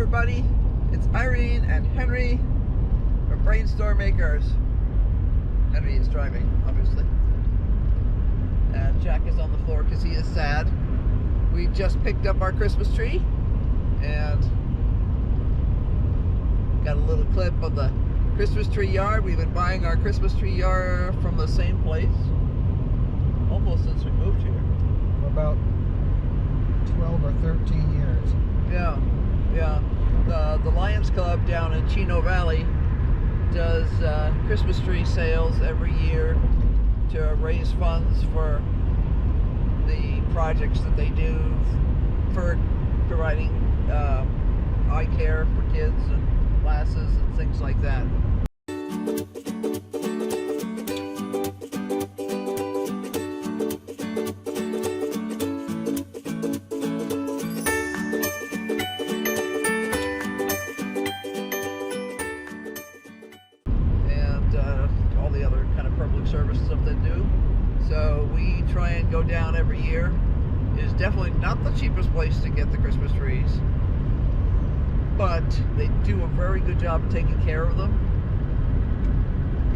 everybody, it's Irene and Henry from BrainStormAcres. Henry is driving, obviously. And Jack is on the floor because he is sad. We just picked up our Christmas tree and got a little clip of the Christmas tree yard. We've been buying our Christmas tree yard from the same place almost since we moved here. For about 12 or 13 years. Yeah. The Lions Club down in Chino Valley does Christmas tree sales every year to raise funds for the projects that they do for providing eye care for kids and glasses and things like that. All the other kind of public service stuff they do. So we try and go down every year. It is definitely not the cheapest place to get the Christmas trees, but they do a very good job of taking care of them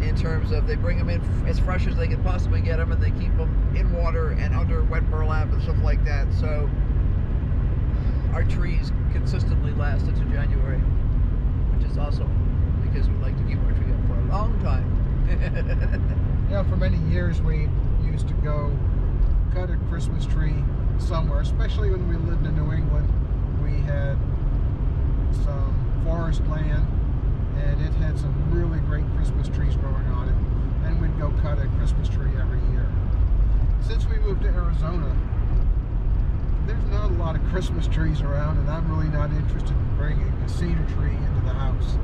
in terms of they bring them in as fresh as they can possibly get them, and they keep them in water and under wet burlap and stuff like that. So our trees consistently last into January, which is awesome because we like to keep our tree up for a long time. Yeah, for many years we used to go cut a Christmas tree somewhere, especially when we lived in New England. We had some forest land and it had some really great Christmas trees growing on it, and we'd go cut a Christmas tree every year. Since we moved to Arizona, there's not a lot of Christmas trees around, and I'm really not interested in bringing a cedar tree into the house.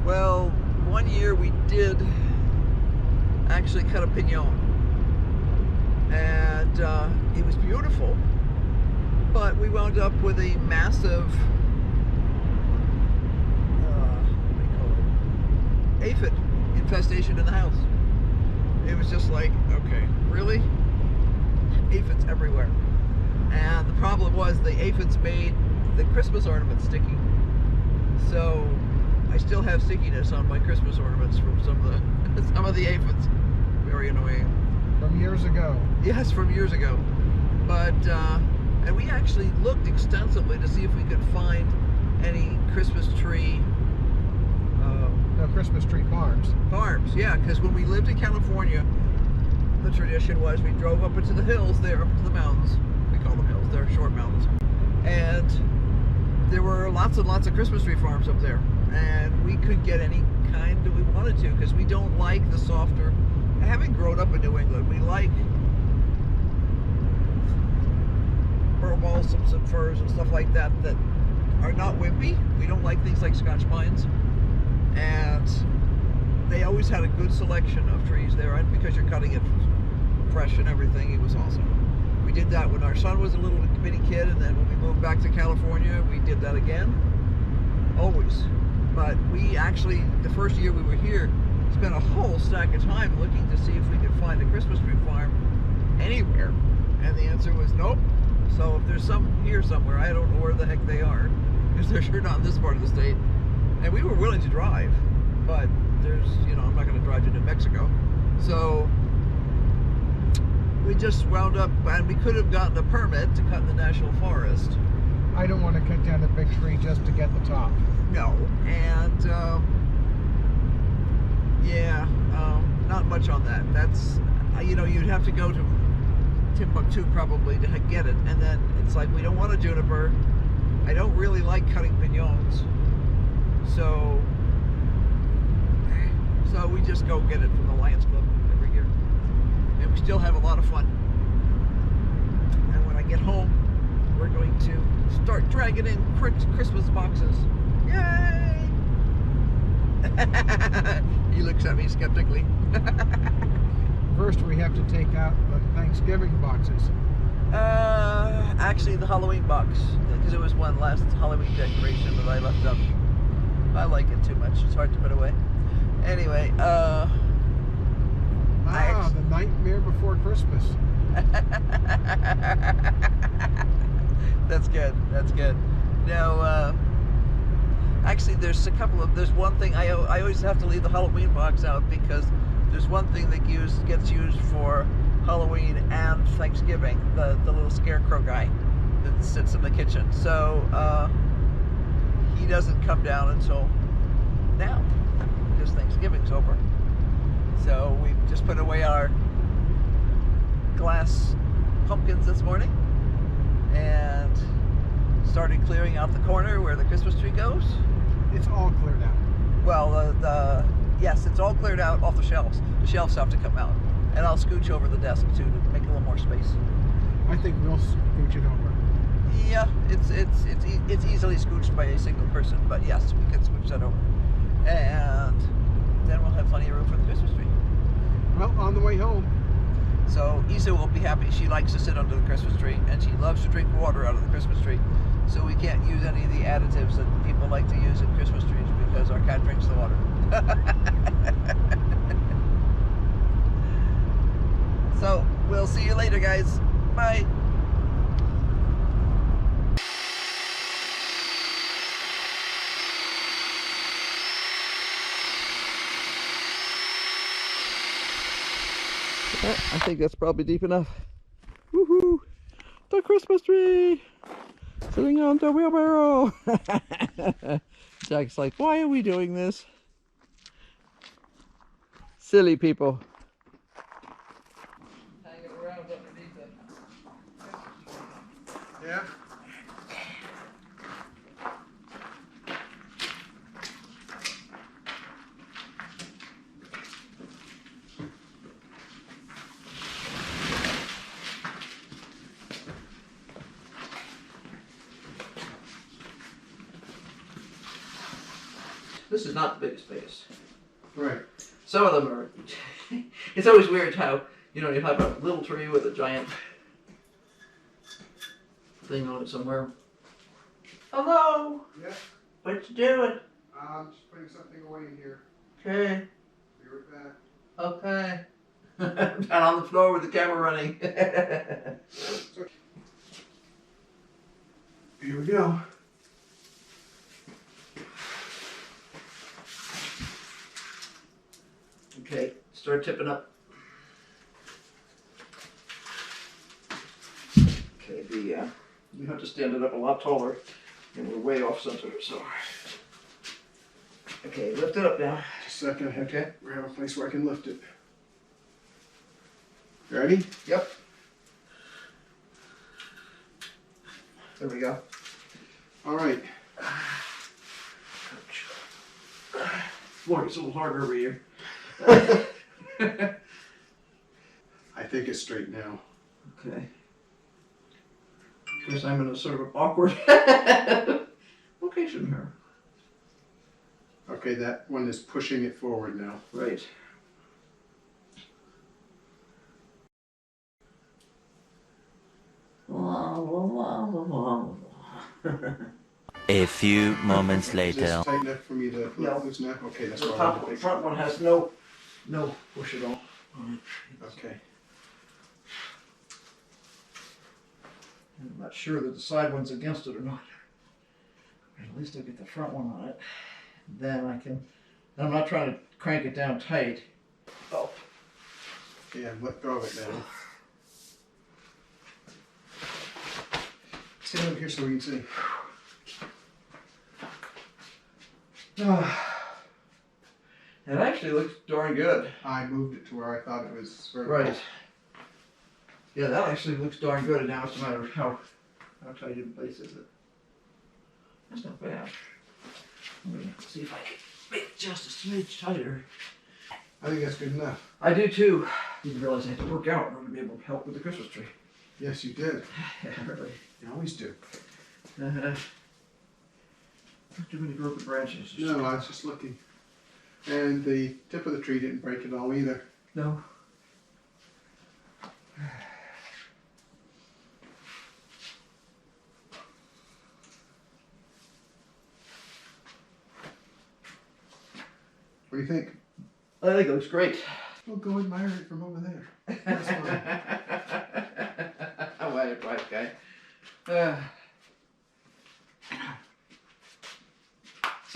Well, one year we did actually cut a piñon, and it was beautiful, but we wound up with a massive what do you call it, aphid infestation in the house. It was just like, okay, really? Aphids everywhere. And the problem was the aphids made the Christmas ornaments sticky. So I still have stickiness on my Christmas ornaments from some of the aphids. Very annoying. From years ago. Yes, from years ago. But and we actually looked extensively to see if we could find any Christmas tree. No, Christmas tree farms. Farms, yeah, because when we lived in California, the tradition was we drove up into the hills there, up into the mountains. We call them hills, they're short mountains. And there were lots and lots of Christmas tree farms up there. And we could get any kind that we wanted to, because we don't like the softer. Having grown up in New England, we like burl balsams and firs and stuff like that that are not wimpy. We don't like things like Scotch pines. And they always had a good selection of trees there, and because you're cutting it fresh and everything, it was awesome. We did that when our son was a little bitty kid, and then when we moved back to California, we did that again. Always. But we actually, the first year we were here, spent a whole stack of time looking to see if we could find a Christmas tree farm anywhere. And the answer was nope. So if there's some here somewhere, I don't know where the heck they are, because they're sure not in this part of the state. And we were willing to drive, but there's, I'm not going to drive to New Mexico. So we just wound up, and we could have gotten a permit to cut in the national forest. I don't want to cut down a big tree just to get the top. No, and yeah, not much on that. That's, you'd have to go to Timbuktu probably to get it, and then it's like, we don't want a juniper. I don't really like cutting piñons, so we just go get it from the Lions Club every year, and we still have a lot of fun. And when I get home, we're going to start dragging in Christmas boxes. Yay! He looks at me skeptically. First, we have to take out the Thanksgiving boxes. Actually, the Halloween box, because it was one last Halloween decoration that I left up. I like it too much. It's hard to put away. Anyway, the Nightmare Before Christmas. That's good. That's good. Now, Actually, there's one thing, I always have to leave the Halloween box out because there's one thing that gets used for Halloween and Thanksgiving, the little scarecrow guy that sits in the kitchen. So he doesn't come down until now because Thanksgiving's over. So we just put away our glass pumpkins this morning and started clearing out the corner where the Christmas tree goes. It's all cleared out. Well, yes, it's all cleared out off the shelves. The shelves have to come out. And I'll scooch over the desk too to make a little more space. I think we'll scooch it over. Yeah, it's easily scooched by a single person, but yes, we can scooch that over. And then we'll have plenty of room for the Christmas tree. Well, on the way home. So Isa will be happy. She likes to sit under the Christmas tree, and she loves to drink water out of the Christmas tree. So we can't use any of the additives that people like to use in Christmas trees because our cat drinks the water. So we'll see you later, guys. Bye. I think that's probably deep enough. Woohoo! The Christmas tree! Sitting on the wheelbarrow! Jack's like, why are we doing this? Silly people. Hanging around underneath it. Yeah. This is not the biggest space. Right. Some of them are. It's always weird how, you know, you have a little tree with a giant thing on it somewhere. Hello! Yeah. What you doing? I'm just putting something away in here. Okay. Be right back. Okay. Down on the floor with the camera running. Here we go. Okay, start tipping up. Okay, we have to stand it up a lot taller, and we're way off center, so. Okay, lift it up now. Just a second. I have Okay. to grab a place where I can lift it. You ready? Yep. There we go. All right. Floor gets a little harder every year. I think it's straight now. Okay. Guess I'm in a sort of awkward location here. Okay, that one is pushing it forward now. Right. A few moments Is later. this tight enough for me to Yeah. loose now? Okay, that's The what I wanted to make. front one has no push at all on it. Okay. I'm not sure that the side one's against it or not. But at least I'll get the front one on it. Then I can, I'm not trying to crank it down tight. Oh. Yeah, let go of it now. Stand over here so we can see. It actually looks darn good. I moved it to where I thought it was vertical. Right. Yeah, that actually looks darn good, and now it's a matter of how tight in place is it. That's not bad. I'm gonna see if I can make it just a smidge tighter. I think that's good enough. I do too. Didn't realize I had to work out in order to be able to help with the Christmas tree. Yes, you did. Yeah, really. You always do. Not too many broken branches. Just No, I was just looking. And the tip of the tree didn't break at all either. No. What do you think? I think it looks great. We'll go admire it from over there. That's fine. I'm glad you're right, guy.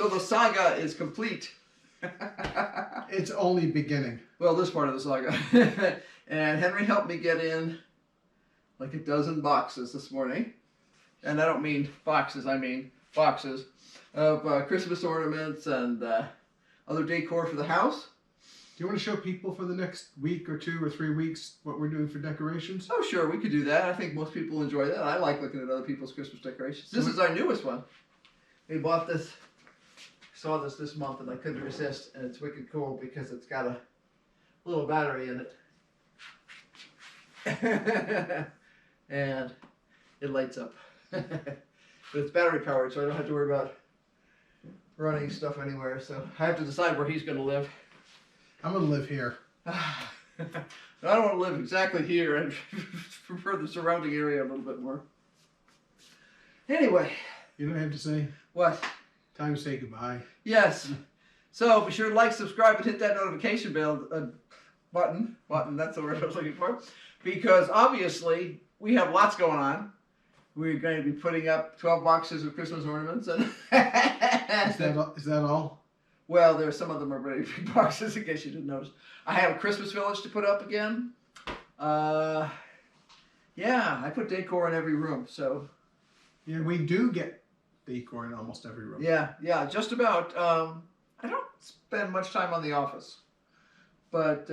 So the saga is complete. It's only beginning. Well, this part of the saga. And Henry helped me get in like a dozen boxes this morning. And I don't mean boxes, I mean boxes of Christmas ornaments and other decor for the house. Do you want to show people for the next week or 2 or 3 weeks what we're doing for decorations? Oh, sure, we could do that. I think most people enjoy that. I like looking at other people's Christmas decorations. This is our newest one. We bought this, saw this month, and I couldn't resist. And it's wicked cool because it's got a little battery in it. And it lights up. But it's battery powered, so I don't have to worry about running stuff anywhere. So I have to decide where he's going to live. I'm going to live here. I don't want to live exactly here. I prefer the surrounding area a little bit more. Anyway. You don't have to say? What? Time to say goodbye. Yes. So be sure to like, subscribe, and hit that notification bell button. That's the word I was looking for. Because obviously we have lots going on. We're going to be putting up 12 boxes of Christmas ornaments. And Is that all? Well, there are some of them are very big boxes, in case you didn't notice. I have a Christmas village to put up again. Yeah, I put decor in every room, so. Yeah, we do get decor in almost every room. Yeah, just about. I don't spend much time on the office, but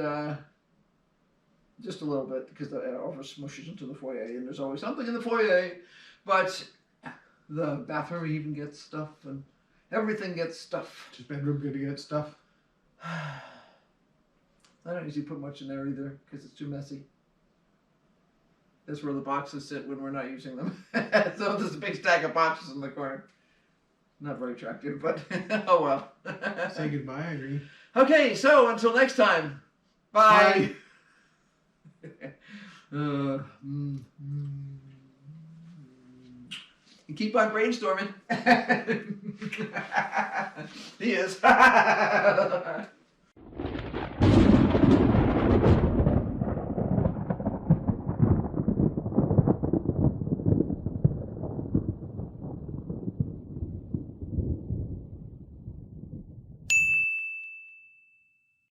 just a little bit, because the office smushes into the foyer, and there's always something in the foyer. But the bathroom even gets stuff, and everything gets stuff. Is bedroom going to get stuff? I don't usually put much in there either, because it's too messy. That's where the boxes sit when we're not using them. So there's a big stack of boxes in the corner. Not very attractive, but oh well. Say goodbye, Irene. Okay, so until next time. Bye. And keep on brainstorming. He is.